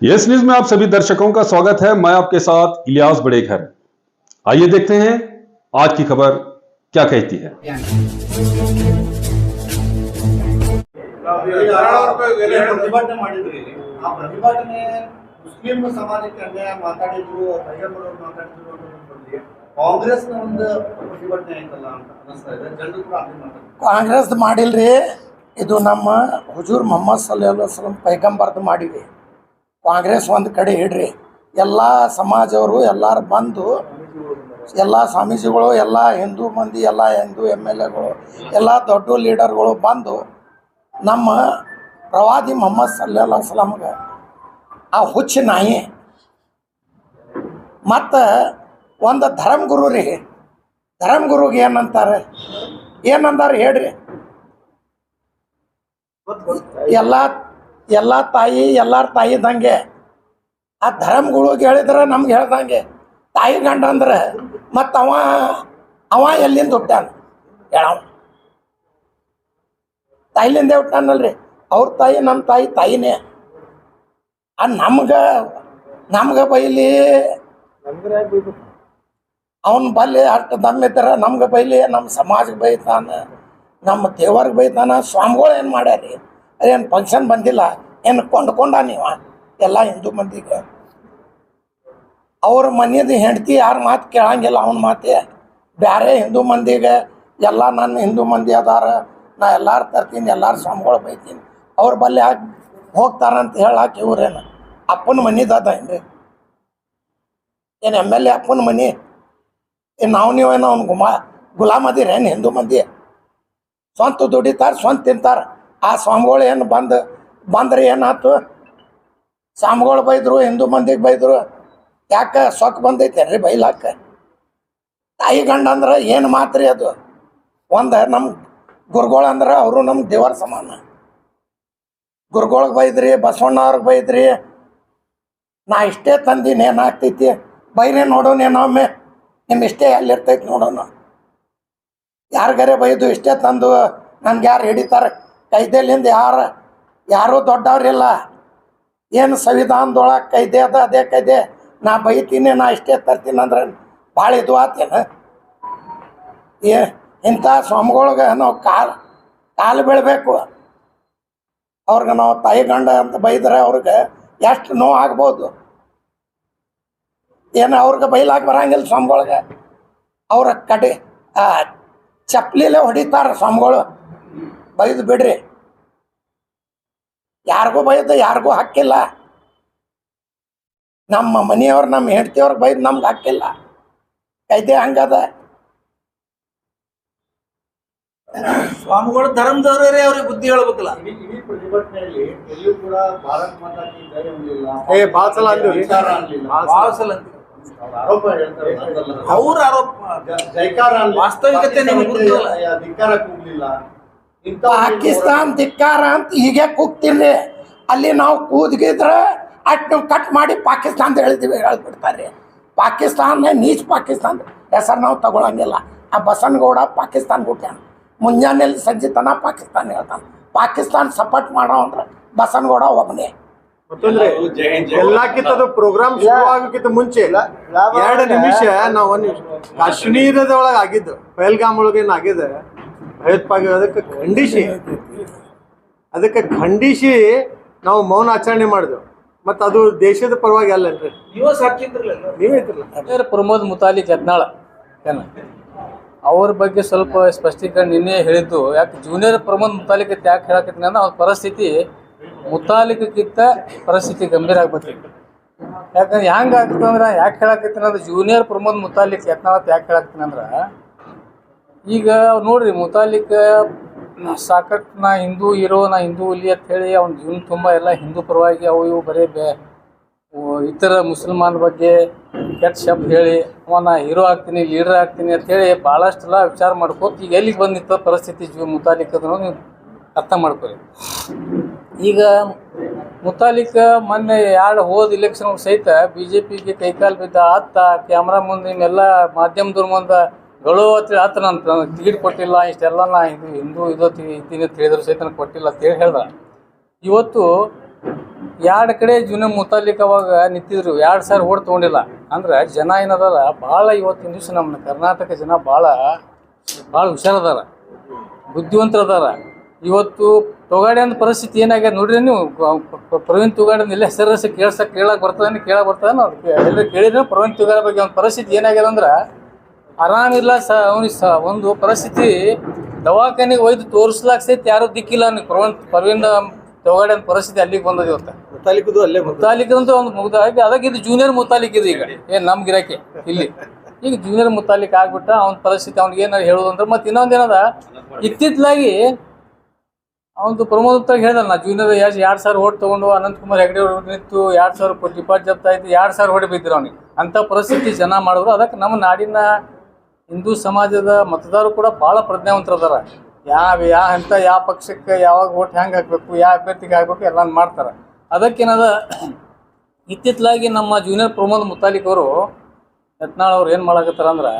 Yes news में आप सभी दर्शकों का स्वागत है। मैं आपके साथ इलियास बड़ेघर। आइए देखते हैं आज की खबर क्या कहती है। ಪ್ರತಿಭಟನೆ ಮಾಡಿದ್ರಿ ಆ ಪ್ರತಿಭಟನೆ ಮುಸ್ಲಿಂ ಸಮಾಜಕ್ಕೆ ಅನ್ಯಾಯ ಮಾತಾಡಿದ್ರು ಪೈಗಂಬರವರು ಮಾತಾಡಿದ್ರು ಅನ್ನೋದು ಕಾಂಗ್ರೆಸ್ನ ಒಂದು ಪ್ರತಿಭಟನೆ ಆಯ್ತಲ್ಲ ಅಂತ ಅನಿಸ್ತಾ ಇದೆ. ಜನರು ಕೂಡ ಅದೇ ಮಾತಾಡ್ತಾರೆ. ಕಾಂಗ್ರೆಸ್ ಮಾಡಿಲ್ರಿ, ಇದು ನಮ್ಮ ಹುಜೂರ್ ಮೊಹಮ್ಮದ್ ಸಲ್ಲಲ್ಲಾಹು ಅಲೈಹಿ ವಸಲ್ಲಂ ಪೈಗಂಬರ್ದು ಮಾಡಿವಿ. ಕಾಂಗ್ರೆಸ್ ಒಂದು ಕಡೆ ಇಡ್ರಿ, ಎಲ್ಲ ಸಮಾಜವರು ಎಲ್ಲರೂ ಬಂದು ಎಲ್ಲ ಸ್ವಾಮೀಜಿಗಳು ಎಲ್ಲ ಹಿಂದೂ ಮಂದಿ ಎಲ್ಲ ಹಿಂದೂ MLAಗಳು ಎಲ್ಲ ದೊಡ್ಡ ಲೀಡರ್ಗಳು ಬಂದು ನಮ್ಮ ಪ್ರವಾದಿ ಮೊಹಮ್ಮದ್ ಸಲ್ಲಲ್ಲಾಹು ಅಲೈಹಿ ವಸಲ್ಲಂಗೆ ಆ ಹುಚ್ಚು ನಾಯಿ ಮತ್ತು ಒಂದು ಧರ್ಮಗುರು ರೀ, ಧರ್ಮಗುರುಗೆ ಏನಂತಾರೆ ಹೇಳ್ರಿ. ಎಲ್ಲ ತಾಯಿ ಎಲ್ಲರ ತಾಯಿ ಇದ್ದಂಗೆ ಆ ಧರ್ಮಗಳಿಗೆ ಹೇಳಿದ್ರೆ ನಮ್ಗೆ ಹೇಳ್ದಂಗೆ ತಾಯಿ ಗಂಡ ಅಂದ್ರೆ ಮತ್ತು ಅವ ಎಲ್ಲಿಂದ ಹುಟ್ಟಾನ ಹೇಳವ, ತಾಯಿಲಿಂದೇ ಹುಟ್ಟಾನಲ್ರಿ. ಅವ್ರ ತಾಯಿ ನಮ್ಮ ತಾಯಿನೇ. ಆ ನಮ್ಗೆ ಬೈಲಿ ಅವನ ಬಲ್ಲಿ ಅಷ್ಟು ದಮ್ಮಿದ್ರೆ ನಮ್ಗೆ ಬೈಲಿ, ನಮ್ಮ ಸಮಾಜಕ್ಕೆ ಬೈತಾನೆ, ನಮ್ಮ ದೇವರಿಗೆ ಬೈತಾನೆ. ಸ್ವಾಮಿಗಳು ಏನು ಮಾಡ್ಯಾರಿ, ಅದೇನು ಫಂಕ್ಷನ್ ಬಂದಿಲ್ಲ ಏನು ಕೊಂಡ್ಕೊಂಡ ನೀವ ಎಲ್ಲ ಹಿಂದೂ ಮಂದಿಗೆ. ಅವ್ರ ಮನೆಯದು ಹೆಂಡತಿ ಯಾರ ಮಾತು ಕೇಳಂಗಿಲ್ಲ, ಅವನ ಮಾತೆ ಬೇರೆ ಹಿಂದೂ ಮಂದಿಗೆ ಎಲ್ಲ ನನ್ನ ಹಿಂದೂ ಮಂದಿ ಅದಾರ, ನಾ ಎಲ್ಲಾರು ತರ್ತೀನಿ, ಎಲ್ಲಾರು ಸ್ವಾಮಿಗಳು ಬೈತೀನಿ, ಅವ್ರ ಬಲ್ಲಿ ಹೋಗ್ತಾರಂತ ಹೇಳಕ್ಕೆ ಇವ್ರೇನು ಅಪ್ಪನ ಮನಿದದ ಏನ್ರಿ? ಏನು MLA ಅಪ್ಪನ ಮನೆ? ಏನು ನೀವೇನೋ ಅವ್ನು ಗುಲಾಮ್ ಅದಿರೇನು? ಹಿಂದೂ ಮಂದಿ ಸ್ವಂತ ದುಡಿತಾರೆ, ಸ್ವಂತ ತಿಂತಾರೆ. ಆ ಸ್ವಾಮಿಗಳು ಏನು ಬಂದ್ರೆ ಏನಾಯ್ತು? ಸ್ವಾಮಿಗಳು ಬೈದರು, ಹಿಂದೂ ಮಂದಿಗೆ ಬೈದರು. ಯಾಕೆ ಸೊಕ್ಕ ಬಂದೈತೆ ರೀ ಬೈಲಾಕ? ತಾಯಿ ಗಂಡ ಅಂದ್ರೆ ಏನು ಮಾತ್ರಿ ಅದು? ಒಂದು ನಮ್ಮ ಗುರುಗಳು ಅಂದ್ರೆ ಅವರು ನಮ್ಮ ದೇವರ ಸಮಾನ. ಗುರುಗಳಿಗೆ ಬೈದ್ರಿ, ಬಸವಣ್ಣವ್ರಿಗೆ ಬೈದ್ರಿ, ನಾ ಇಷ್ಟೇ ತಂದೀನಿ ಏನಾಗ್ತೈತಿ ಬೈರೇ ನೋಡೋಣ, ಏನೊಮ್ಮೆ ನಿಮ್ಮ ಇಷ್ಟೇ ಎಲ್ಲಿರ್ತೈತಿ ನೋಡೋಣ. ಯಾರಿಗಾರೆ ಬೈದು ಇಷ್ಟೇ ತಂದು ನನ್ಗೆ ಯಾರು ಹಿಡಿತಾರೆ? ಕೈದೇಲಿಂದ ಯಾರೂ ದೊಡ್ಡವ್ರಿಲ್ಲ. ಏನು ಸಂವಿಧಾನದೊಳಗೆ ಕೈದೆ ಅದ, ಅದೇ ಕೈದೆ. ನಾ ಬೈತೀನಿ, ನಾ ಇಷ್ಟೇ ತರ್ತೀನಿ ಅಂದ್ರೆ ಭಾಳ ಇದು ಆತೇನು? ಇಂಥ ಸ್ವಾಮಿಗಳ್ಗೆ ನಾವು ಕಾಲು ಬೀಳಬೇಕು. ಅವ್ರಿಗೆ ನಾವು ತಾಯಿ ಗಂಡ ಅಂತ ಬೈದ್ರೆ ಅವ್ರಿಗೆ ಎಷ್ಟು ನೋವು ಆಗ್ಬೋದು. ಏನು ಅವ್ರಿಗೆ ಬೈಲಾಕ ಬರಂಗಿಲ್ಲ ಸ್ವಾಮಿಗಳ್ಗೆ. ಅವ್ರ ಕಡೆ ಚಪ್ಪಲಿಲೇ ಹೊಡಿತಾರೆ ಸ್ವಾಮಿಗಳು. ಬೈದು ಬಿಡ್ರಿ, ಯಾರಿಗೂ ಬೈದು ಯಾರಿಗೂ ಹಕ್ಕಿಲ್ಲ. ನಮ್ಮ ಮನೆಯವ್ರು ನಮ್ಮ ಹೆಂಡತಿಯವ್ರಿಗೆ ಬೈದು ನಮ್ಗೆ ಹಕ್ಕಿಲ್ಲ. ಕೈದೆ ಹಂಗದ. ಸ್ವಾಮಿಗಳು ಧರ್ಮದವರೇ ಅವ್ರಿಗೆ ಬುದ್ಧಿ ಹೇಳ್ಬೇಕಲ್ಲ. ಈ ಪ್ರತಿಭಟನೆಯಲ್ಲಿ ಎಲ್ಲಿಯೂ ಕೂಡ ಭಾರತ್ ಮಾತಾ ಕಿ ಜೈ ಅನ್ನಲಿಲ್ಲ, ಭಾಳ ಸಲ ಆರೋಪ ಹೇಳ್ತಾರೆ. ಅವ್ರ ಆರೋಪ ಜೈಕಾರ ವಾಸ್ತವಿಕತೆ ಧಿಕ್ಕಾರ ಕೂಗ್ಲಿಲ್ಲ. ಪಾಕಿಸ್ತಾನ್ ಧಿಕ್ಕಾರ ಅಂತ ಹೀಗೆ ಕೂಗ್ತಿರ್ರಿ. ಅಲ್ಲಿ ನಾವು ಕೂದ್ಗಿದ್ರೆ ಅಷ್ಟು ಕಟ್ ಮಾಡಿ ಪಾಕಿಸ್ತಾನದ ಹೇಳ್ಬಿಡ್ತಾರೆ. ಪಾಕಿಸ್ತಾನ ನೀಚ್ ಪಾಕಿಸ್ತಾನ ಹೆಸರು ನಾವು ತಗೊಳಂಗಿಲ್ಲ. ಆ ಬಸನಗೌಡ ಪಾಕಿಸ್ತಾನ ಹುಟ್ಟ್ಯಾನ, ಮುಂಜಾನೆಯಲ್ಲಿ ಸಂಜೆ ತನ ಪಾಕಿಸ್ತಾನ ಹೇಳ್ತಾನೆ. ಪಾಕಿಸ್ತಾನ ಸಪೋರ್ಟ್ ಮಾಡೋ ಅಂದ್ರೆ ಬಸನಗೌಡ ಒಬ್ಬನೇ. ಎಲ್ಲಕ್ಕಿಂತ ಪ್ರೋಗ್ರಾಮ್ ಶುರುವಾಗಕ್ಕಿಂತ ಮುಂಚೆ 2 ನಿಮಿಷ ನಾವು ಕಾಶ್ಮೀರದೊಳಗೆ ಆಗಿದ್ದು, ಪಹಲ್ಗಾಮ್ ಒಳಗೆ ಆಗಿದೆ ಭಯೋತ್ಪಾದಕ. ಅದಕ್ಕೆ ಖಂಡಿಸಿ ನಾವು ಮೌನ ಆಚರಣೆ ಮಾಡಿದೆವು. ಮತ್ತು ಅದು ದೇಶದ ಪರವಾಗಿ ಅಲ್ಲನ್ರಿ. ನೀವೇ ಪ್ರಮೋದ್ ಮುತಾಲಿಕ್ ಯತ್ನಾಳ ಏನ ಅವ್ರ ಬಗ್ಗೆ ಸ್ವಲ್ಪ ಸ್ಪಷ್ಟೀಕರಣ ನಿನ್ನೆ ಹೇಳಿದ್ದು. ಯಾಕೆ ಜೂನಿಯರ್ ಪ್ರಮೋದ್ ಮುತಾಲಿಕ್ ಯಾಕೆ ಹೇಳಕತ್ತೀನಿ ಅಂದ್ರೆ ಅವ್ರ ಪರಿಸ್ಥಿತಿ ಮುತಾಲಿಕ್ಕಿಂತ ಪರಿಸ್ಥಿತಿ ಗಂಭೀರ ಆಗ್ಬೇಕು. ಯಾಕಂದ್ರೆ ಹೆಂಗೆ ಆಗ್ತಂದ್ರೆ ಯಾಕೆ ಹೇಳಕತ್ತೀನಿ ಅಂದ್ರೆ ಜೂನಿಯರ್ ಪ್ರಮೋದ್ ಮುತಾಲಿಕ್ ಯತ್ನಾಳ ಯಾಕೆ ಹೇಳಕತ್ತೀನಿ ಅಂದ್ರೆ, ಈಗ ನೋಡ್ರಿ ಮುತಾಲಿಕ್ ಸಾಕಷ್ಟು ನಾ ಹಿಂದೂ ಹೀರೋ, ನಾ ಹಿಂದೂ ಹುಲಿ ಅಂತ ಹೇಳಿ ಅವ್ನ ಜೀವನ ತುಂಬ ಎಲ್ಲ ಹಿಂದೂ ಪರವಾಗಿ ಅವು ಇವು ಬರೀ ಇತರ ಮುಸಲ್ಮಾನ ಬಗ್ಗೆ ಕೆಟ್ಟ ಶಬ್ದ ಹೇಳಿ ನಾ ಹೀರೋ ಆಗ್ತೀನಿ, ಲೀಡರ್ ಆಗ್ತೀನಿ ಅಂತೇಳಿ ಭಾಳಷ್ಟೆಲ್ಲ ವಿಚಾರ ಮಾಡ್ಕೋತ ಈಗ ಎಲ್ಲಿಗೆ ಬಂದಿತ್ತ ಪರಿಸ್ಥಿತಿ ಮುತಾಲಿಕ್ ಅದನ್ನು ನೀವು ಅರ್ಥ ಮಾಡ್ಕೊಳ್ಳಿ. ಈಗ ಮುತಾಲಿಕ್ ಮೊನ್ನೆ ಹೋದ ಇಲೆಕ್ಷನ್ ಸಹಿತ BJPಗೆ ಕೈಕಾಲು ಬಿದ್ದ ಆತ ಕ್ಯಾಮ್ರಾ ಮುಂದೆ ನಿಮ್ಮೆಲ್ಲ ಮಾಧ್ಯಮದವ್ರ ಮುಂದೆ ಗಳು ಅಂತೇಳಿ ಆತ ನಾನು ಟಿಕೆಟ್ ಕೊಟ್ಟಿಲ್ಲ, ಇಷ್ಟೆಲ್ಲ ನಾ ಹಿಂದೂ ಇದ್ದೀನಿ ಅಂತ ಹೇಳಿದ್ರು ಸಹಿತ ನನಗೆ ಕೊಟ್ಟಿಲ್ಲ ಅಂತೇಳಿ ಹೇಳ್ದ. ಇವತ್ತು ಎರಡು ಕಡೆ ಜೂನಿಯರ್ ಮುತಾಲಿಕ್ ಅವಾಗ ನಿಂತಿದ್ರು, 2,000 ಓಟ್ ತೊಗೊಂಡಿಲ್ಲ. ಅಂದ್ರೆ ಜನ ಏನದಾರ ಭಾಳ ಇವತ್ತಿನ ದಿವಸ ನಮ್ಮ ಕರ್ನಾಟಕ ಜನ ಭಾಳ ಹುಷಾರದಾರ, ಬುದ್ಧಿವಂತರದಾರ. ಇವತ್ತು ತೊಗಾಡಿ ಅಂದ ಪರಿಸ್ಥಿತಿ ಏನಾಗ್ಯದ ನೋಡ್ರಿ ನೀವು. ಪ್ರವೀಣ್ ತುಗಾಡಿ ಎಲ್ಲ ಹೆಸರು ಕೇಳಕ್ಕೆ ಬರ್ತದೆ ಅದಕ್ಕೆ ಎಲ್ಲ ಕೇಳಿದ್ರೆ ಪ್ರವೀಣ್ ತುಗಾಡಿ ಬಗ್ಗೆ ಒಂದು ಪರಿಸ್ಥಿತಿ ಏನಾಗ್ಯದ ಅಂದ್ರೆ ಆರಾಮಿಲ್ಲ. ಅವ್ನಿಗೆ ಒಂದು ಪರಿಸ್ಥಿತಿ ದವಾಖಾನೆಗೆ ಒಯ್ದು ತೋರಿಸ್ಲಾಕ ಸಹಿತ ಯಾರು ದಿಕ್ಕಿಲ್ಲ. ಅವ್ನಿಗೆ ಪ್ರವೀಣ್ ತೊಗಾಡಿ ಅಂತ ಪರಿಸ್ಥಿತಿ ಅಲ್ಲಿಗೆ ಬಂದದ ಇವತ್ತು. ಮುತಾಲಿಕದಂತೂ ಒಂದು ಮುಗ್ದಾಗಿ ಅದಕ್ಕೆ ಇದು ಜೂನಿಯರ್ ಮುತಾಲಿಕ್ ಇದು ಈಗ ಏನು ನಮ್ಮ ಗಿರಾಕಿ ಇಲ್ಲಿ ಈಗ ಜೂನಿಯರ್ ಮುತಾಲಿಕ್ ಆಗ್ಬಿಟ್ಟ. ಅವ್ನ ಪರಿಸ್ಥಿತಿ ಅವ್ನಿಗೆ ಏನಾರು ಹೇಳೋದಂದ್ರೆ ಮತ್ತೆ ಇನ್ನೊಂದೇನದ ಇತ್ತಿತ್ತಲಾಗಿ ಅವನು ಪ್ರಮೋದ್ ಉತ್ತರ ಹೇಳ್ದ, ನಾ ಜೂನಿಯರ್ 2,000 ಓಟ್ ತೊಗೊಂಡು ಅನಂತಕುಮಾರ್ ಹೆಗಡೆ ನಿಂತು 2,000 ಕೋಟಿ ಡಿಪಾಸಿಟ್ ಜಪ್ತ ಆಯ್ತು, 2,000 ಓಟ್ ಬಿದ್ದರು ಅವ್ನಿಗೆ. ಅಂಥ ಪರಿಸ್ಥಿತಿ ಜನ ಮಾಡಿದ್ರು. ಅದಕ್ಕೆ ನಮ್ಮ ನಾಡಿನ ಹಿಂದೂ ಸಮಾಜದ ಮತದಾರರು ಕೂಡ ಭಾಳ ಪ್ರಜ್ಞಾವಂತರದಾರ. ಯಾವ ಪಕ್ಷಕ್ಕೆ ಯಾವಾಗ ಓಟ್ ಹೆಂಗೆ ಹಾಕಬೇಕು, ಯಾವ ಅಭ್ಯರ್ಥಿಗೆ ಹಾಕಬೇಕು ಎಲ್ಲ ಮಾಡ್ತಾರೆ. ಅದಕ್ಕೇನದ ಇತ್ತಿತ್ತಲಾಗಿ ನಮ್ಮ ಜೂನಿಯರ್ ಪ್ರಮೋದ್ ಮುತಾಲಿಕ್ ಅವರು ಯತ್ನಾಳ್ ಅವ್ರು ಏನು ಮಾಡಕತ್ತಾರ ಅಂದ್ರೆ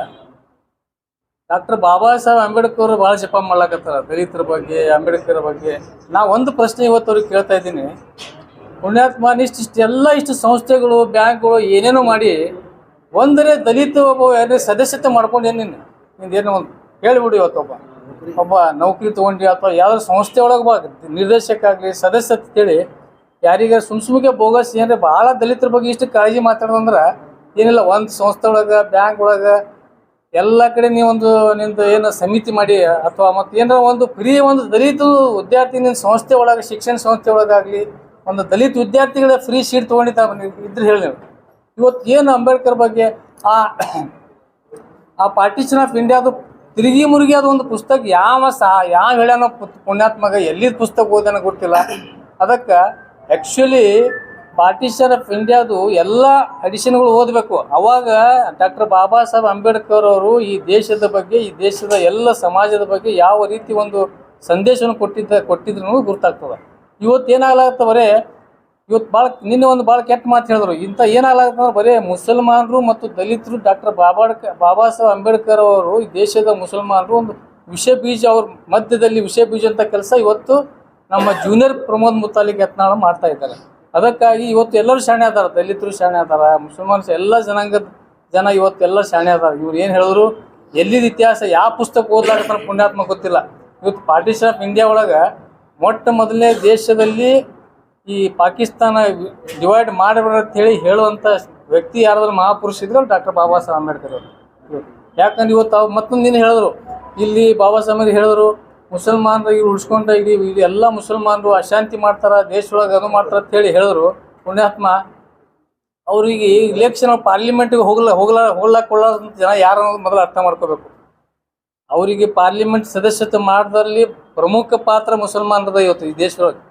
ಡಾಕ್ಟರ್ ಬಾಬಾ ಸಾಹೇಬ್ ಅಂಬೇಡ್ಕರ್ ಭಾಳ ಜಪ ಮಾಡ್ಲಾಕತ್ತಾರ ದಲಿತರ ಬಗ್ಗೆ, ಅಂಬೇಡ್ಕರ್ ಬಗ್ಗೆ. ನಾ ಒಂದು ಪ್ರಶ್ನೆ ಇವತ್ತು ಅವ್ರಿಗೆ ಕೇಳ್ತಾ ಇದ್ದೀನಿ. ಪುಣ್ಯಾತ್ಮ ಇಷ್ಟು ಸಂಸ್ಥೆಗಳು, ಬ್ಯಾಂಕ್ಗಳು ಏನೇನೋ ಮಾಡಿ ಒಂದರೆ ದಲಿತ ಒಬ್ಬ ಸದಸ್ಯತೆ ಮಾಡ್ಕೊಂಡು ನಿಂದೇನೋ ಒಂದು ಹೇಳಿಬಿಡು. ಇವತ್ತು ಒಬ್ಬ ನೌಕರಿ ತೊಗೊಂಡು ಅಥವಾ ಯಾವ್ದಾದ್ರು ಸಂಸ್ಥೆ ಒಳಗೆ ನಿರ್ದೇಶಕ ಆಗಲಿ ಸದಸ್ಯತೆ ಹೇಳಿ ಯಾರಿಗೆ ಸುಮ್ಗೆ ಬೋಗಸ್ ಏನ್ರಿ ಭಾಳ ದಲಿತರ ಬಗ್ಗೆ ಇಷ್ಟು ಕಾಳಜಿ ಮಾತಾಡೋದಂದ್ರೆ ಏನಿಲ್ಲ. ಒಂದು ಸಂಸ್ಥೆ ಒಳಗೆ, ಬ್ಯಾಂಕ್ ಒಳಗೆ ಎಲ್ಲ ಕಡೆ ನೀವೊಂದು ನಿಂದು ಏನು ಸಮಿತಿ ಮಾಡಿ ಅಥವಾ ಮತ್ತು ಏನಾರ ಒಂದು ಫ್ರೀ ಒಂದು ದಲಿತ ವಿದ್ಯಾರ್ಥಿ ನಿನ್ನ ಸಂಸ್ಥೆ ಒಳಗೆ, ಶಿಕ್ಷಣ ಸಂಸ್ಥೆ ಒಳಗಾಗಲಿ ಒಂದು ದಲಿತ ವಿದ್ಯಾರ್ಥಿಗಳ ಫ್ರೀ ಸೀಟ್ ತೊಗೊಂಡಿದ್ದ ಇದ್ರೆ ಹೇಳಿ ನೀವು. ಇವತ್ತು ಏನು ಅಂಬೇಡ್ಕರ್ ಬಗ್ಗೆ ಆ ಪಾರ್ಟಿಷನ್ ಆಫ್ ಇಂಡಿಯಾದು ತಿರುಗಿ ಮುರುಗಿ ಅದು ಒಂದು ಪುಸ್ತಕ ಯಾವ ಹೇಳ್ಯಾನೋ ಪುಣ್ಯಾತ್ಮಗ ಎಲ್ಲಿದ್ದ ಪುಸ್ತಕ ಓದೋಣ ಗೊತ್ತಿಲ್ಲ. ಅದಕ್ಕೆ ಆ್ಯಕ್ಚುಲಿ ಪಾರ್ಟಿಷನ್ ಆಫ್ ಇಂಡಿಯಾದು ಎಲ್ಲ ಅಡಿಷನ್ಗಳು ಓದಬೇಕು. ಅವಾಗ ಡಾಕ್ಟರ್ ಬಾಬಾ ಸಾಹೇಬ್ ಅಂಬೇಡ್ಕರ್ ಅವರು ಈ ದೇಶದ ಬಗ್ಗೆ, ಈ ದೇಶದ ಎಲ್ಲ ಸಮಾಜದ ಬಗ್ಗೆ ಯಾವ ರೀತಿ ಒಂದು ಸಂದೇಶವನ್ನು ಕೊಟ್ಟಿದ್ರು ಗೊತ್ತಾಗ್ತದೆ. ಇವತ್ತು ಏನಾಗ್ಲಾಗ್ತವರೇ ಇವತ್ತು ನಿನ್ನೆ ಒಂದು ಭಾಳ ಕೆಟ್ಟ ಮಾತು ಹೇಳಿದ್ರು. ಇಂಥ ಏನಾಗ್ಲಾಗ್ತಂದ್ರೆ ಬರೀ ಮುಸಲ್ಮಾನರು ಮತ್ತು ದಲಿತರು ಡಾಕ್ಟರ್ ಬಾಬಾ ಸಾಹೇಬ್ ಅಂಬೇಡ್ಕರ್ ಅವರು ಈ ದೇಶದ ಮುಸಲ್ಮಾನರು ಒಂದು ವಿಷ ಬೀಜ, ಅವ್ರ ಮಧ್ಯದಲ್ಲಿ ವಿಷ ಬೀಜ ಅಂತ ಕೆಲಸ ಇವತ್ತು ನಮ್ಮ ಜೂನಿಯರ್ ಪ್ರಮೋದ್ ಮುತಾಲಿಕ್ ಯತ್ನಾಳ್ ಮಾಡ್ತಾ ಇದ್ದಾರೆ. ಅದಕ್ಕಾಗಿ ಇವತ್ತು ಎಲ್ಲರೂ ಶಾಣೆ ಅದಾರ, ದಲಿತರು ಶಾಣೆ ಅದಾರ, ಮುಸಲ್ಮಾನ್ಸ್ ಎಲ್ಲ ಜನಾಂಗದ ಜನ ಇವತ್ತೆಲ್ಲ ಶಾಣೆ ಅದಾರ. ಇವ್ರು ಏನು ಹೇಳಿದ್ರು ಎಲ್ಲಿದ ಇತಿಹಾಸ ಯಾವ ಪುಸ್ತಕ ಓದ್ಲಾಗತ್ತಾರ ಪುಣ್ಯಾತ್ಮ ಗೊತ್ತಿಲ್ಲ. ಇವತ್ತು ಪಾರ್ಟಿಷನ್ ಆಫ್ ಇಂಡಿಯಾ ಒಳಗೆ ಮೊದಲನೇ ದೇಶದಲ್ಲಿ ಈ ಪಾಕಿಸ್ತಾನ ಡಿವೈಡ್ ಮಾಡಬೇಡ ಅಂತ ಹೇಳುವಂಥ ವ್ಯಕ್ತಿ ಯಾರಾದ್ರೂ ಮಹಾಪುರುಷ ಇದ್ರು ಡಾಕ್ಟರ್ ಬಾಬಾ ಸಾಹೇಬ್ ಅಂಬೇಡ್ಕರ್ ಅವರು. ಯಾಕಂದ್ರೆ ಇವತ್ತು ಮತ್ತೊಂದು ದಿನ ಹೇಳಿದ್ರು, ಇಲ್ಲಿ ಬಾಬಾ ಸಾಹೇಬ್ ಹೇಳಿದ್ರು ಮುಸಲ್ಮಾನರು ಇವ್ರು ಉಳಿಸ್ಕೊಂಡ ಇದು ಎಲ್ಲ ಮುಸಲ್ಮಾನರು ಅಶಾಂತಿ ಮಾಡ್ತಾರೆ, ದೇಶದೊಳಗೆ ಅದು ಮಾಡ್ತಾರೆ ಅಂತ ಹೇಳಿದ್ರು. ಪುಣ್ಯಾತ್ಮ ಅವ್ರಿಗೆ ಇಲೆಕ್ಷನ್ ಪಾರ್ಲಿಮೆಂಟ್ಗೆ ಹೋಗ್ಲಾಕೊಳ್ಳೋದಂತ ಜನ ಯಾರು ಅನ್ನೋದು ಮೊದಲು ಅರ್ಥ ಮಾಡ್ಕೋಬೇಕು. ಅವರಿಗೆ ಪಾರ್ಲಿಮೆಂಟ್ ಸದಸ್ಯತೆ ಮಾಡೋದ್ರಲ್ಲಿ ಪ್ರಮುಖ ಪಾತ್ರ ಮುಸಲ್ಮಾನರದ ಇವತ್ತು ಈ ದೇಶದೊಳಗೆ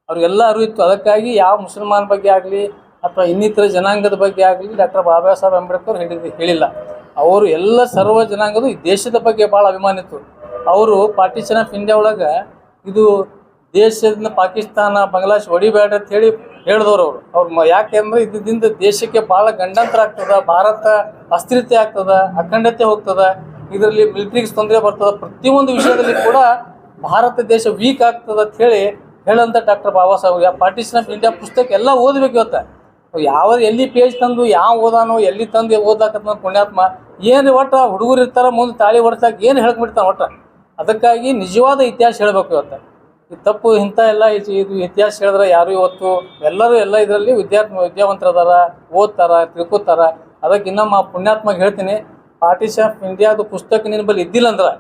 ಅವ್ರಿಗೆಲ್ಲ ಅರಿವು ಇತ್ತು. ಅದಕ್ಕಾಗಿ ಯಾವ ಮುಸಲ್ಮಾನ ಬಗ್ಗೆ ಆಗಲಿ ಅಥವಾ ಇನ್ನಿತರ ಜನಾಂಗದ ಬಗ್ಗೆ ಆಗಲಿ ಡಾಕ್ಟರ್ ಬಾಬಾ ಸಾಹೇಬ್ ಅಂಬೇಡ್ಕರ್ ಹೇಳಿಲ್ಲ. ಅವರು ಎಲ್ಲ ಸರ್ವ ಜನಾಂಗದ ಈ ದೇಶದ ಬಗ್ಗೆ ಭಾಳ ಅಭಿಮಾನ ಇತ್ತು. ಅವರು ಪಾರ್ಟಿಷನ್ ಆಫ್ ಇಂಡಿಯಾ ಒಳಗೆ ಇದು ದೇಶದಿಂದ ಪಾಕಿಸ್ತಾನ ಬಾಂಗ್ಲಾದೇಶ ಹೊಡಿಬೇಡ ಅಂತ ಹೇಳಿದವರು ಅವ್ರು ಯಾಕೆಂದ್ರೆ ಇದರಿಂದ ದೇಶಕ್ಕೆ ಭಾಳ ಗಂಡಾಂತರ ಆಗ್ತದೆ, ಭಾರತ ಅಸ್ಥಿರತೆ ಆಗ್ತದೆ, ಅಖಂಡತೆ ಹೋಗ್ತದೆ, ಇದರಲ್ಲಿ ಮಿಲಿಟ್ರಿಗೆ ತೊಂದರೆ ಬರ್ತದೆ, ಪ್ರತಿಯೊಂದು ವಿಷಯದಲ್ಲಿ ಕೂಡ ಭಾರತ ದೇಶ ವೀಕ್ ಆಗ್ತದೆ ಅಂತ ಹೇಳಂತ doctor Baba Saheb partition of India ಪುಸ್ತಕ ಎಲ್ಲ ಓದಬೇಕು. ಇವತ್ತು ಎಲ್ಲಿ ಪೇಜ್ ತಂದು ಯಾವ ಓದಾನೋ ಎಲ್ಲಿ ತಂದು ಓದಾಕತ್ತ ಪುಣ್ಯಾತ್ಮ ಏನು ಒಟ್ಟು ಹುಡುಗರು ಇರ್ತಾರ ಮುಂದೆ ತಾಳಿ ಹೊಡ್ಸಾಕ ಏನು ಹೇಳ್ಬಿಡ್ತಾನೆ ಒಟ್ಟು. ಅದಕ್ಕಾಗಿ ನಿಜವಾದ ಇತಿಹಾಸ ಹೇಳಬೇಕು. ಇವತ್ತು ಇದು ತಪ್ಪು ಇಂಥ ಎಲ್ಲ ಇದು ಇತಿಹಾಸ ಹೇಳಿದ್ರೆ ಯಾರು ಇವತ್ತು ಎಲ್ಲರೂ ಎಲ್ಲ ಇದರಲ್ಲಿ ವಿದ್ಯಾವಂತರದಾರ, ಓದ್ತಾರ, ತಿಳ್ಕೊತಾರ. ಅದಕ್ಕೆ ಇನ್ನೊಮ್ಮೆ ಪುಣ್ಯಾತ್ಮಗೆ ಹೇಳ್ತೀನಿ, ಪಾರ್ಟಿಷನ್ ಆಫ್ ಇಂಡಿಯಾದು ಪುಸ್ತಕ ನಿನ್ನ ಬಳಿ ಇದ್ದಿಲ್ಲ ಅಂದ್ರೆ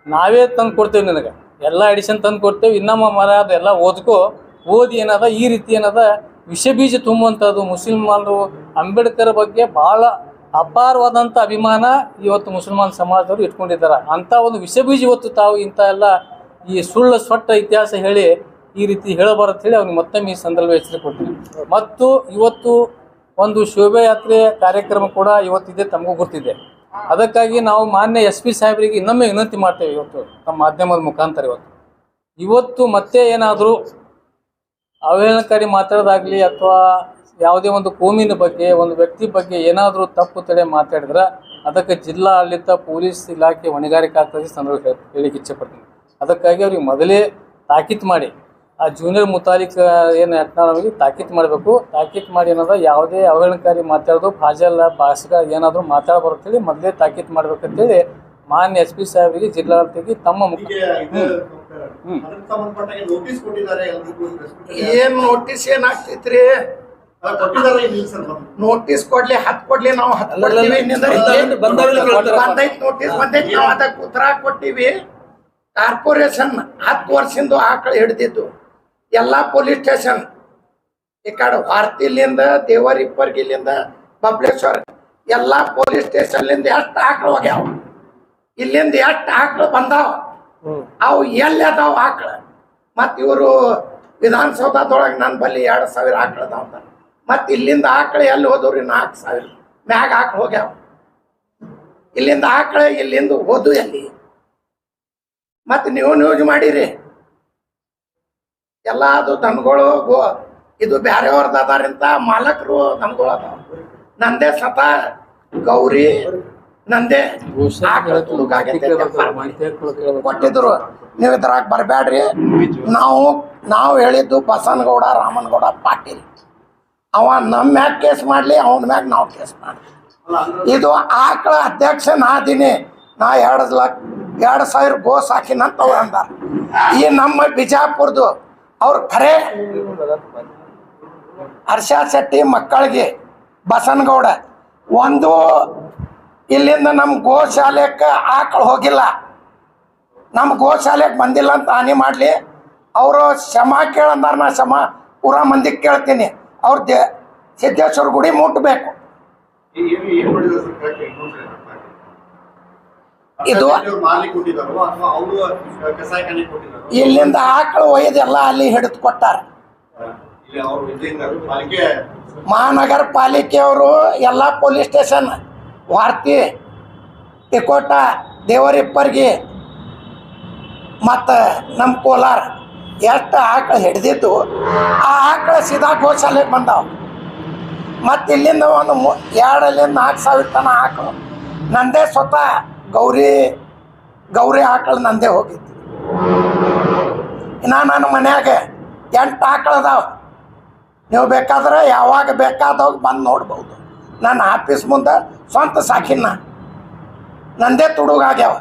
ನಾವೇ ತಂದು ಕೊಡ್ತೇವೆ, ನಿನಗೆ ಎಲ್ಲ ಎಡಿಷನ್ ತಂದು ಕೊಡ್ತೇವೆ. ಇನ್ನೊಮ್ಮ ಅದು ಎಲ್ಲ ಓದಿ ಏನದ ಈ ರೀತಿ ಏನದ ವಿಷ ಬೀಜ ತುಂಬುವಂಥದ್ದು. ಮುಸಲ್ಮಾನರು ಅಂಬೇಡ್ಕರ್ ಬಗ್ಗೆ ಭಾಳ ಅಪಾರವಾದಂಥ ಅಭಿಮಾನ ಇವತ್ತು ಮುಸಲ್ಮಾನ ಸಮಾಜದವರು ಇಟ್ಕೊಂಡಿದ್ದಾರೆ. ಅಂಥ ಒಂದು ವಿಷ ಬೀಜ ಇವತ್ತು ತಾವು ಇಂಥ ಎಲ್ಲ ಈ ಸುಳ್ಳು ಸೊಟ್ಟ ಇತಿಹಾಸ ಹೇಳಿ ಈ ರೀತಿ ಹೇಳಬಾರದು ಹೇಳಿ ಅವ್ನಿಗೆ ಮತ್ತೊಮ್ಮೆ ಈ ಸಂದರ್ಭ ಎಚ್ಚರಿಕೆ ಕೊಡ್ತೀನಿ. ಮತ್ತು ಇವತ್ತು ಒಂದು ಶೋಭಾಯಾತ್ರೆ ಕಾರ್ಯಕ್ರಮ ಕೂಡ ಇವತ್ತಿದೆ, ತಮಗೂ ಗೊತ್ತಿದೆ. ಅದಕ್ಕಾಗಿ ನಾವು ಮಾನ್ಯ SP ಸಾಹೇಬರಿಗೆ ಇನ್ನೊಮ್ಮೆ ವಿನಂತಿ ಮಾಡ್ತೇವೆ ಇವತ್ತು ನಮ್ಮ ಮಾಧ್ಯಮದ ಮುಖಾಂತರ. ಇವತ್ತು ಮತ್ತೆ ಏನಾದರೂ ಅವಹೇಳನಕಾರಿ ಮಾತಾಡೋದಾಗಲಿ ಅಥವಾ ಯಾವುದೇ ಒಂದು ಕೋಮಿನ ಬಗ್ಗೆ, ಒಂದು ವ್ಯಕ್ತಿ ಬಗ್ಗೆ ಏನಾದರೂ ತಪ್ಪು ತಡೆ ಮಾತಾಡಿದ್ರೆ ಅದಕ್ಕೆ ಜಿಲ್ಲಾ ಆಡಳಿತ, ಪೊಲೀಸ್ ಇಲಾಖೆ ಹೊಣೆಗಾರಿಕೆ ಆಗ್ತದೆ ಸಂದರ್ಭ ಹೇಳಿಕ್ಕೆ ಇಚ್ಛೆಪಡ್ತೀನಿ. ಅದಕ್ಕಾಗಿ ಅವ್ರಿಗೆ ಮೊದಲೇ ತಾಕೀತು ಮಾಡಿ ಆ ಜೂನಿಯರ್ ಮುತಾಲಿಕ್ ಏನು ನಮಗೆ ತಾಕೀತು ಮಾಡಬೇಕು. ತಾಕೀತು ಮಾಡಿ ಏನದ ಯಾವುದೇ ಅವಹೇಳನಕಾರಿ ಮಾತಾಡೋದು ಫಾಜಲ್ ಭಾಷೆಗ ಏನಾದರೂ ಮಾತಾಡಬರ್ತೇಳಿ ಮೊದಲೇ ತಾಕೀತು ಮಾಡ್ಬೇಕಂತೇಳಿ ಮಾನ್ಯ SP ಸಾಹೇಬರಿಗೆ ಜಿಲ್ಲಾಡಳಿತಕ್ಕೆ ತಮ್ಮ ಮುಖ ಸಂಬಂಧಪಟ್ಟಾಗ ನೋಟಿಸ್ ಕೊಟ್ಟಿದ್ದಾರೆ ಎಲ್ರಿಗೂ. ಏನ್ ನೋಟಿಸ್ ಏನಾಗ್ತೈತ್ರಿ? ಕೊಟ್ಟಿದ್ದಾರೆ ಇಲ್ಲ ಸರ್, ನೋಟಿಸ್ ಕೊಡ್ಲಿ 10 ಕೊಡ್ಲಿ ನಾವು 10 ಕೊಡ್ತೀವಿ. ಬಂದೈತಿ ನೋಟಿಸ್ ಬಂದೈತಿ, ನಾವು ಅದಕ್ಕೆ ಉತ್ತರ ಕೊಟ್ಟಿವಿ. ಕಾರ್ಪೊರೇಷನ್ 10 ವರ್ಷದಿಂದ ಆಕಳ ಹಿಡ್ದಿದ್ದು ಎಲ್ಲಾ ಪೊಲೀಸ್ ಸ್ಟೇಷನ್ ಈ ಕಡೆ ವಾರ್ತಿಲಿಂದ ದೇವರಿಪ್ಪರ್ಗಿಲಿಂದ ಬಬ್ಲೇಶ್ವರ ಎಲ್ಲಾ ಪೊಲೀಸ್ ಸ್ಟೇಷನ್ಲಿಂದ ಎಷ್ಟು ಆಕಳ ಹೋಗ್ಯಾವ, ಇಲ್ಲಿಂದ ಎಷ್ಟು ಆಕಳ ಬಂದಾವ, ಅವು ಎಲ್ಲಿ ಅದಾವ ಆಕಳ. ಮತ್ ಇವರು ವಿಧಾನಸೌಧದೊಳಗೆ ನನ್ನ ಬಲ್ಲಿ 2,000 ಆಕಳ ಅದಾವ. ಮತ್ ಇಲ್ಲಿಂದ ಆಕಳ ಎಲ್ಲಿ ಹೋದವ್ರಿ 4,000 ಮ್ಯಾಗ ಆಕಳ ಹೋಗ್ಯಾವ. ಇಲ್ಲಿಂದ ಆಕಳ ಇಲ್ಲಿಂದ ಹೋದು ಎಲ್ಲಿ? ಮತ್ ನೀವು ನ್ಯೂಸ್ ಮಾಡಿರಿ ಎಲ್ಲ ಅದು ದನಗಳು ಇದು ಬ್ಯಾರೆಯವ್ರದ್ದು ಅದಾರಿಂತ ಮಾಲಕರು ದನಗಳು ಅದಾವ. ನಂದೇ ಸತ ಗೌರಿ ನಂದೇ ಆಕಳ ತುಡುಗಾಗೈತೆ ಕೊಟ್ಟಿದ್ರು. ನೀವು ಇದ್ರಾಗ ಬರಬೇಡ್ರಿ. ನಾವು ಹೇಳಿದ್ದು ಬಸನಗೌಡ ರಾಮನಗೌಡ ಪಾಟೀಲ್. ಅವ ನಮ್ಮ ಮ್ಯಾಗ ಕೇಸ್ ಮಾಡ್ಲಿ, ಅವನ ಮ್ಯಾಗ ನಾವು ಕೇಸ್ ಮಾಡ್ಲಿ. ಇದು ಆಕಳ ಅಧ್ಯಕ್ಷ ನಾದಿನಿ. ನಾ 2,000 ಗೋ ಸಾಕಿನಂತ ಅವ್ರು ಅಂದಾರ. ಈ ನಮ್ಮ ಬಿಜಾಪುರದು ಅವ್ರು ಖರೆ ಹರ್ಷ ಶೆಟ್ಟಿ ಮಕ್ಕಳಿಗೆ ಬಸನಗೌಡ ಒಂದು ಇಲ್ಲಿಂದ ನಮ್ಮ ಗೋಶಾಲೆಗೆ ಆಕಳ ಹೋಗಿಲ್ಲ, ನಮ್ಮ ಗೋಶಾಲೆಗೆ ಬಂದಿಲ್ಲ ಅಂತ ಹಾನಿ ಮಾಡಲಿ. ಅವರು ಕ್ಷಮಾ ಕೇಳಂದಾರ. ನಾ ಕ್ಷಮಾ ಪೂರ ಮಂದಿಗೆ ಕೇಳ್ತೀನಿ. ಅವ್ರ ಸಿದ್ದೇಶ್ವರ ಗುಡಿ ಮುಟ್ಟಬೇಕು. ಇದು ಇಲ್ಲಿಂದ ಆಕಳು ಒಯ್ದೆಲ್ಲ ಅಲ್ಲಿ ಹಿಡಿದು ಕೊಟ್ಟಾರ. ಮಹಾನಗರ ಪಾಲಿಕೆಯವರು ಎಲ್ಲ ಪೊಲೀಸ್ ಸ್ಟೇಷನ್ ವಾರ್ತಿ ತಿಕೋಟ ದೇವರಿಪ್ಪರ್ಗಿ ಮತ್ತು ನಮ್ಮ ಕೋಲಾರ ಎಷ್ಟು ಆಕಳು ಹಿಡ್ದಿದ್ದು ಆ ಆಕಳ ಸೀದಾ ಗೋಶಾಲೆಗೆ ಬಂದಾವ. ಮತ್ತು ಇಲ್ಲಿಂದ ಒಂದು 2,000-4,000 ತನ ಆಕಳು ನಂದೇ ಸ್ವತಃ ಗೌರಿ ಆಕಳು ನಂದೇ ಹೋಗಿತ್ತು. ಇನ್ನು ನನ್ನ ಮನ್ಯಾಗ 8 ಆಕಳು ಅದಾವ. ನೀವು ಬೇಕಾದ್ರೆ ಯಾವಾಗ ಬೇಕಾದವಾಗ ಬಂದು ನೋಡ್ಬೋದು. ನನ್ನ ಆಫೀಸ್ ಮುಂದೆ ಸ್ವಂತ ಸಾಕಿನ ನಂದೇ ತುಡುಗಾಗ್ಯಾವ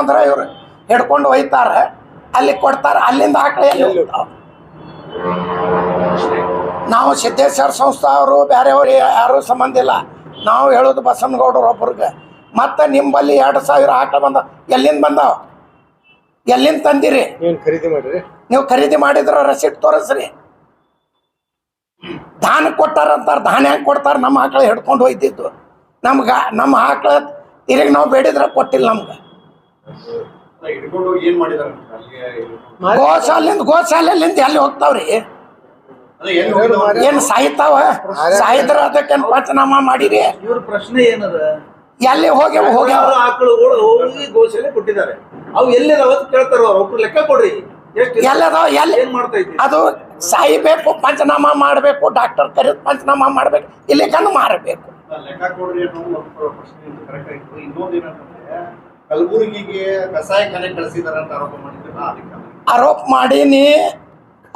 ಅಂದ್ರೆ ಇವರು ಹಿಡ್ಕೊಂಡು ಒಯ್ತಾರೆ, ಅಲ್ಲಿ ಕೊಡ್ತಾರೆ. ಅಲ್ಲಿಂದ ಆಕಳು ಎಲ್ಲಿ ಹೋಗ್ತಾವ? ನಾವು ಸಿದ್ದೇಶ್ವರ ಸಂಸ್ಥೆ ಅವರು ಬೇರೆಯವ್ರು ಯಾರೂ ಸಂಬಂಧ ಇಲ್ಲ. ನಾವು ಹೇಳೋದು ಬಸನಗೌಡರು ಒಬ್ರಿಗೆ. ಮತ್ತು ನಿಮ್ಮಲ್ಲಿ 2,000 ಆಕಳು ಬಂದಾವ. ಎಲ್ಲಿಂದ ಬಂದಾವ? ಎಲ್ಲಿಂದ ತಂದಿರಿ? ನೀವು ಖರೀದಿ ಮಾಡಿದ್ರ ರಸೀಟ್ ತೋರಿಸ್ರಿ. ದಾನ ಕೊಟ್ಟಾರಂತಾರೆ. ದಾನ ಹೆಂಗೆ ಕೊಡ್ತಾರೆ? ನಮ್ಮ ಆಕಳು ಹಿಡ್ಕೊಂಡು ಹೋಯ್ತಿದ್ದು ನಮ್ಮ ಆಕಳ ತಿರುಗಿ ನಾವು ಬೇಡಿದ್ರೆ ಕೊಟ್ಟಿಲ್ಲ ನಮ್ಗೆ. ಗೋಶಾಲೆಯಿಂದ ಎಲ್ಲಿ ಹೋಗ್ತಾವ್ರಿ? ಏನು ಸಾಯ್ತಾವ? ಸಾಯಿದ್ರ ಅದಕ್ಕೇನು ಪಂಚನಾಮ ಮಾಡಿರಿ? ಇವ್ರ ಪ್ರಶ್ನೆ ಏನದ? ಎಲ್ಲಿ ಹೋಗ್ಯಾವ ಆಕಳುಗಳು ಹೋಗಿ ಗೋಶಾಲೆ ಕೊಟ್ಟಿದ್ದಾರೆ. ಅವು ಎಲ್ಲಿದಾವ ಕೇಳ್ತಾರ. ಅವ್ರು ಲೆಕ್ಕ ಕೊಡ್ರಿ. ಎಲ್ಲದಾವ? ಎಲ್ಲಿ ಏನ್ ಮಾಡ್ತಾ ಇದ್ದೀವಿ? ಅದು ಸಾಯ್ಬೇಕು, ಪಂಚನಾಮ ಮಾಡಬೇಕು, ಡಾಕ್ಟರ್ ಕರೆದು ಪಂಚನಾಮ ಮಾಡ್ಬೇಕು, ಇಲ್ಲಿ ಕಣ್ಣು ಮಾರಬೇಕು. ಲೆಕ್ಕ ಕೊಡ್ರಿ ಅನ್ನೋ ಒಂದು ಪ್ರಶ್ನೆ ಕರೆಕ್ಟ್ ಆಯ್ತು. ಇನ್ನೊಂದೇನಂತಂದ್ರೆ ಕಲಬುರಗಿಗೆ ಕಸಾಯಿಖಾನೆ ಕಳಿಸಿದಾರೆ ಅಂತ ಆರೋಪ ಮಾಡಿದ್ರಲ್ಲ, ಅದಕ್ಕೆ ಆರೋಪ ಮಾಡೀನಿ.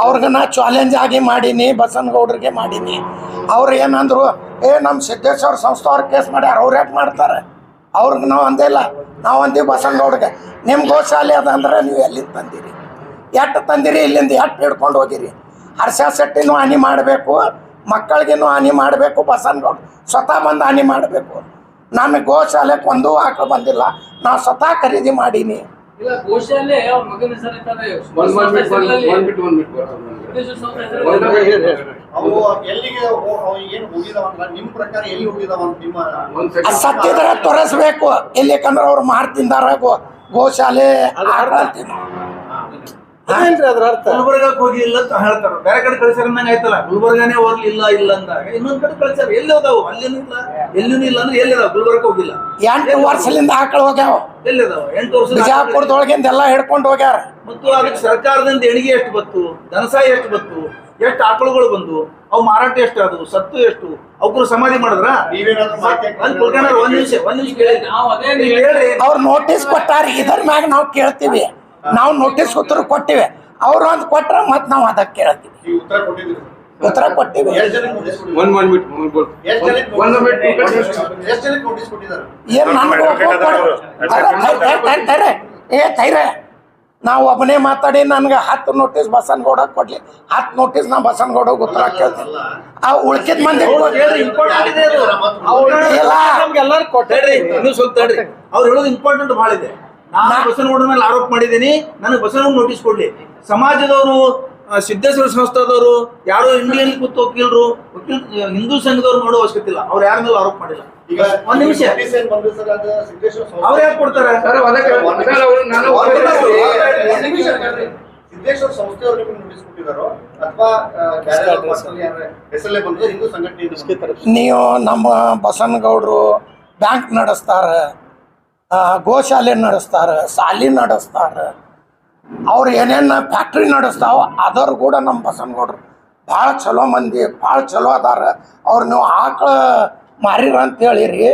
ಅವ್ರಿಗೆ ನಾ ಚಾಲೆಂಜ್ ಆಗಿ ಮಾಡೀನಿ, ಬಸನಗೌಡ್ರಿಗೆ ಮಾಡೀನಿ. ಅವ್ರು ಏನಂದ್ರು, ನಮ್ಮ ಸಿದ್ದೇಶ್ವರ ಸಂಸ್ಥೆ ಅವ್ರ ಕೇಸ್ ಮಾಡ್ಯಾರ, ಅವ್ರು ಯಾಕೆ ಮಾಡ್ತಾರೆ? ಅವ್ರಿಗೆ ನಾವು ಅಂದೇ ಇಲ್ಲ. ನಾವು ಅಂತೀವಿ ಬಸನಗೌಡ್ರಿಗೆ, ನಿಮ್ಮ ಗೋಶಾಲೆ ಅದಂದ್ರೆ ನೀವು ಎಲ್ಲಿಂದ ತಂದಿರಿ, ಎಷ್ಟು ತಂದಿರಿ, ಇಲ್ಲಿಂದ ಎಷ್ಟು ಹಿಡ್ಕೊಂಡು ಹೋಗಿರಿ. ಹರ್ಷ ಶೆಟ್ಟಿನೂ ಹಾನಿ ಮಾಡಬೇಕು, ಮಕ್ಕಳಿಗೇನು ಹಾನಿ ಮಾಡಬೇಕು, ಬಸನಗೌಡ ಸ್ವತಃ ಬಂದು ಹಾನಿ ಮಾಡಬೇಕು. ನಾನು ಗೋಶಾಲೆಗೆ ಒಂದು ಆಕಳು ಬಂದಿಲ್ಲ, ನಾವು ಸ್ವತಃ ಖರೀದಿ ಮಾಡೀನಿ. ಗೋಶಾಲೆ ಅವ್ರ ಮಗನ ಹೆಸರು ಅವು ಎಲ್ಲಿಗೆ ಏನು ಹೋಗಿದಾವಲ್ಲ, ನಿಮ್ಮ ಪ್ರಕಾರ ಎಲ್ಲಿ ಹೋಗಿದಾವ? ನಿಮ್ಮ ಸತ್ತಿದ್ರೆ ತೋರಿಸ್ಬೇಕು. ಎಲ್ಲಿಕಂದ್ರೆ ಅವ್ರು ಮಾರ್ತಿಂದಾರ ಗೋಶಾಲೆ ಅದ್ರ ಅರ್ಥ ಗುಲ್ಬರ್ಗಕ್ಕೆ ಹೋಗಿಲ್ಲ ಅಂತ ಹೇಳ್ತಾರ. ಬೇರೆ ಕಡೆ ಕಳಿಸ್ಯಾರ ಅಂದಂಗ ಆಯ್ತಲ್ಲ. ಗುಲ್ಬರ್ಗಾನೇ ಹೋಗ್ಲಿಲ್ಲ ಇಲ್ಲ ಅಂದಾಗ ಇನ್ನೊಂದ್ ಕಡೆ ಕಳಿಸ್ಯಾರ. ಎಲ್ಲಿ ಹೋದಾವು? ಅಲ್ಲೇನು ಇಲ್ಲ, ಎಲ್ಲಿನೂ ಇಲ್ಲ ಅಂದ್ರೆ ಎಲ್ಲಿದಾವ? ಗುಲ್ಬರ್ಗ ಹೋಗಿಲ್ಲ. 8 ವರ್ಷದಿಂದ ಆಕಳು ಹೋಗ್ಯಾವ. ಎಲ್ಲಿದಾವ? 8 ವರ್ಷ ಬಿಜಾಪುರದೊಳಗಿಂದ ಎಲ್ಲ ಹಿಡ್ಕೊಂಡು ಹೋಗ್ಯಾರ. ಮತ್ತು ಅದಕ್ಕೆ ಸರ್ಕಾರದಿಂದ ದೇಣಿಗೆ ಎಷ್ಟು ಬತ್ತು, ಧನಸಹಾಯ ಎಷ್ಟು ಬತ್ತು, ಎಷ್ಟು ಆಕಳುಗಳು ಬಂದು ಅವು ಮಾರಾಟ ಎಷ್ಟು ಆದವು, ಸತ್ತು ಎಷ್ಟು, ಅವ್ರು ಸಮಾಧಿ ಮಾಡಿದ್ರ? ಒಂದ್ ನಿಮಿಷ ಕೇಳಿ. ಅವ್ರು ನೋಟಿಸ್ ಕೊಟ್ಟಾರ. ಇದ್ರ ಮ್ಯಾಗ ನಾವು ಕೇಳ್ತೀವಿ. ನಾವು ನೋಟಿಸ್ ಉತ್ತರ ಕೊಟ್ಟಿವಿ. ಅವ್ರು ಒಂದು ಕೊಟ್ರೆ ಮತ್ತೆ ನಾವು ಅದಕ್ಕೆ ಕೇಳ್ತೀವಿ. ಈ ಉತ್ತರ ಕೊಟ್ಟಿದ್ದೀರಿ ಉತ್ತರ ಕೊಟ್ಟಿವಿ. ಎಷ್ಟು ಜನಕ್ಕೆ ನೋಟಿಸ್ ಕೊಟ್ಟಿದ್ದಾರೆ? ಎಷ್ಟು ಜನಕ್ಕೆ ನೋಟಿಸ್ ಕೊಟ್ಟಿದ್ದಾರೆ? ಏನ್ ನನ್ಗೆ ತೈರೆ ನಾವು ಒಬ್ಬನೇ ಮಾತಾಡಿ ನನ್ಗೆ 10 ನೋಟಿಸ್ ಬಸನಗೌಡ ಕೊಡ್ಲಿ, 10 ನೋಟಿಸ್ ನಾ ಬಸನಗೌಡ ಉತ್ತರ ಕೇಳ್ತೀನಿ. ಆ ಉಳ್ಕಿದ ಮಂದಿ ಇಂಪಾರ್ಟೆಂಟ್ ಇದೆ ಅದು. ಇಲ್ಲ. ಎಲ್ಲರೂ ಕೊಟ್ಟೇರಿ. ಇನ್ನೂ ಸ್ವಲ್ಪ ತಡ್ರಿ. ಅವ್ರು ಹೇಳೋದು ಇಂಪಾರ್ಟೆಂಟ್ ಭಾಳ ಇದೆ. ನಾನು ಬಸನಗೌಡರ ಮೇಲೆ ಆರೋಪ ಮಾಡಿದ್ದೀನಿ, ನನಗೆ ಬಸನಗೌಡ ನೋಟಿಸ್ ಕೊಡ್ಲಿ. ಸಮಾಜದವರು, ಸಿದ್ದೇಶ್ವರ ಸಂಸ್ಥಾದವರು, ಯಾರೋ ಇಂಡಿಯನ್ ಕೂತು ವಕೀಲರು, ಹಿಂದೂ ಸಂಘದವ್ರು ಮಾಡೋ ಅವಶ್ಯಕತೆ ಇಲ್ಲ. ಅವ್ರು ಯಾರ ಮೇಲೆ ಆರೋಪ ಮಾಡಿಲ್ಲ. ಈಗ ಒಂದ್ ನಿಮಿಷ, ನೋಟಿಸ್ ಏನ್ ಬಂದಿದೆ ಸರ್, ಅದು ಸಿದ್ದೇಶ್ವರ ಸಂಸ್ಥೆ- ಅವ್ರು ಯಾಕೆ ಕೊಡ್ತಾರೆ? ಸಿದ್ದೇಶ್ವರ ಸಂಸ್ಥೆಯವರು ನಿಮಗೆ ನೋಟಿಸ್ ಕೊಟ್ಟಿದ್ದಾರೋ ಅಥವಾ ಹೆಸರಲ್ಲೇ ಬಂದ್ರೆ ಹಿಂದೂ ಸಂಘಟನೆ? ನೀವು ನಮ್ಮ ಬಸನಗೌಡರು ಬ್ಯಾಂಕ್ ನಡೆಸ್ತಾರ, ಗೋಶಾಲೆ ನಡೆಸ್ತಾರ, ಸಾಲಿ ನಡೆಸ್ತಾರ, ಅವ್ರು ಏನೇನು ಫ್ಯಾಕ್ಟ್ರಿ ನಡೆಸ್ತಾವ ಅದವ್ರು ಕೂಡ ನಮ್ಮ ಬಸನಗೌಡರು ಭಾಳ ಚಲೋ ಮಂದಿ, ಭಾಳ ಚಲೋ ಅದಾರ. ಅವ್ರು ನೀವು ಆಕಳ ಮಾರಿರ ಅಂತ ಹೇಳಿರಿ,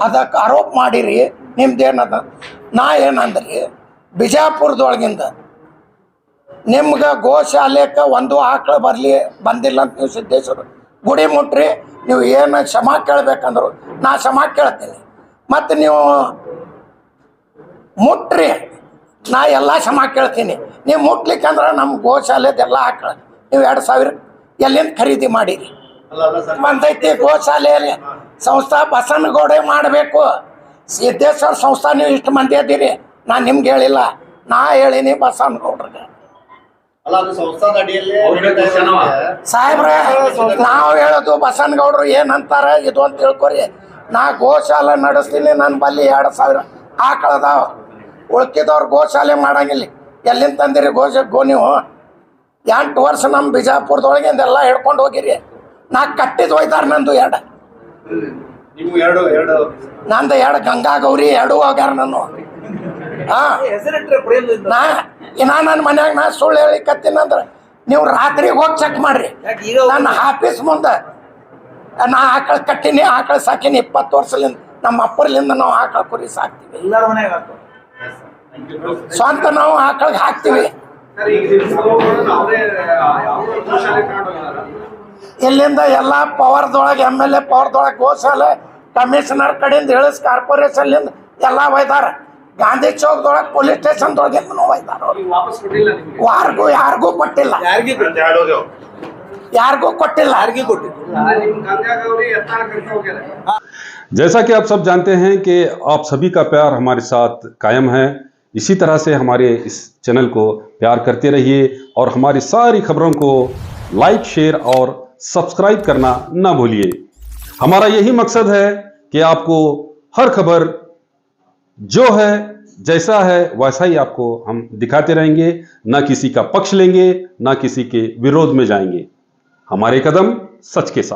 ಅದಕ್ಕೆ ಆರೋಪ ಮಾಡಿರಿ. ನಿಮ್ದೇನದ? ನಾ ಏನಂದ್ರಿ, ಬಿಜಾಪುರದೊಳಗಿಂದ ನಿಮ್ಗೆ ಗೋಶಾಲೆಗೆ ಒಂದು ಆಕಳ ಬಂದಿಲ್ಲ ಅಂತ ನೀವು ಸಿದ್ದೇಶ್ವರ ಗುಡಿ ಮುಟ್ರಿ, ನೀವು ಏನು ಕ್ಷಮಾ ಕೇಳ್ಬೇಕಂದ್ರು ನಾ ಕ್ಷಮಾ ಕೇಳ್ತೀನಿ. ಮತ್ತು ನೀವು ಮುಟ್ರಿ, ನಾ ಎಲ್ಲ ಕ್ಷಮಾ ಕೇಳ್ತೀನಿ. ನೀವು ಮುಟ್ಲಿಕ್ಕಂದ್ರೆ ನಮ್ಮ ಗೋಶಾಲೆದೆಲ್ಲ ಆಕಳ ನೀವು 2000 ಎಲ್ಲಿಂದ ಖರೀದಿ ಮಾಡಿರಿ? ಬಂದೈತಿ ಗೋಶಾಲೆಯಲ್ಲಿ ಸಂಸ್ಥಾ ಬಸನಗೌಡ ಮಾಡಬೇಕು. ಸಿದ್ದೇಶ್ವರ ಸಂಸ್ಥಾ ನೀವು ಇಷ್ಟು ಮಂದಿ ಅದಿರಿ, ನಾನು ನಿಮ್ಗೆ ಹೇಳಿಲ್ಲ, ನಾ ಹೇಳಿನಿ ಬಸನಗೌಡ್ರಿಗೆ. ಅಲ್ಲ, ಅದು ಸಂಸ್ಥಾದ ಅಡಿಯಲ್ಲಿ ಸಾಹೇಬ್ರೆ, ನಾವು ಹೇಳೋದು ಬಸನಗೌಡರು ಏನಂತಾರ ಇದು ಅಂತ ತಿಳ್ಕೊರಿ. ನಾ ಗೋಶಾಲೆ ನಡೆಸ್ತೀನಿ, ನನ್ನ ಬಲ್ಲಿ 2000 ಆಕಳದಾವ, ಉಳ್ಕಿದವ್ರು ಗೋಶಾಲೆ ಮಾಡಂಗಿಲ್ಲ. ಎಲ್ಲಿಂದ ತಂದಿರಿ ಗೋ ನೀವು? 8 ವರ್ಷ ನಮ್ಮ ಬಿಜಾಪುರದೊಳಗಿಂದೆಲ್ಲ ಹಿಡ್ಕೊಂಡು ಹೋಗಿರಿ. ನಾ ಕಟ್ಟಿದ್ ಒಯ್ದಾರ, ನಂದು 2, ನೀವು ಎರಡು ನಂದು 2 ಗಂಗಾ ಗೌರಿ 2 ಹೋಗ್ಯಾರ ನಾನು. ಹೆಸರಿಟ್ರೆ ಪ್ರೇಮದಿಂದ ಇನ್ನ ನನ್ನ ಮನ್ಯಾಗ ನಾ ಸುಳ್ಳು ಹೇಳಿ ಕತ್ತೀನಂದ್ರೆ ನೀವು ರಾತ್ರಿಗೆ ಹೋಗಿ ಚೆಕ್ ಮಾಡ್ರಿ. ನನ್ನ ಆಫೀಸ್ ಮುಂದೆ ನಾ ಆಕಳ ಕಟ್ಟಿನಿ, ಆಕಳ ಸಾಕಿನಿ 20 ವರ್ಷಲಿಂದ. ನಮ್ಮ ಅಪ್ಪರ್ಲಿಂದ ನಾವು ಆಕಳ ಕುರಿ ಸಾಕ್ತೀವಿ, ಎಲ್ಲರ ಮನೆಯಾಗ ಹಾಕು. ಸ್ವಂತ ನಾವು ಆಕಳಿಗೆ ಹಾಕ್ತೀವಿ. ಇಲ್ಲಿಂದ ಎಲ್ಲ ಪವರ್ದೊಳಗೆ MLA ಪವರ್ದೊಳಗೆ ಗೋಶಾಲೆ ಕಮಿಷನರ್ ಕಡೆಯಿಂದ ಹೇಳಿಸ್ ಕಾರ್ಪೊರೇಷನ್ಲಿಂದ ಎಲ್ಲ ಒಯ್ದಾರ. ಗಾಂಧಿ ಚೌಕದೊಳಗೆ ಪೊಲೀಸ್ ಸ್ಟೇಷನ್ದೊಳಗೆ ಒಯ್ದಾರ. ಯಾರಿಗೂ ಕೊಟ್ಟಿಲ್ಲ, ಯಾರಿಗೂ ಕೊಟ್ಟಿಲ್ಲ. जैसा कि आप सब जानते हैं कि आप सभी का प्यार हमारे साथ कायम है। इसी तरह से हमारे इस चैनल को प्यार करते रहिए और हमारी सारी खबरों को लाइक, शेयर और सब्सक्राइब करना ना भूलिए। हमारा यही मकसद है कि आपको हर खबर जो है, जैसा है वैसा ही आपको हम दिखाते रहेंगे, ना किसी का पक्ष लेंगे, ना किसी के विरोध में जाएंगे। हमारे कदम सच के साथ।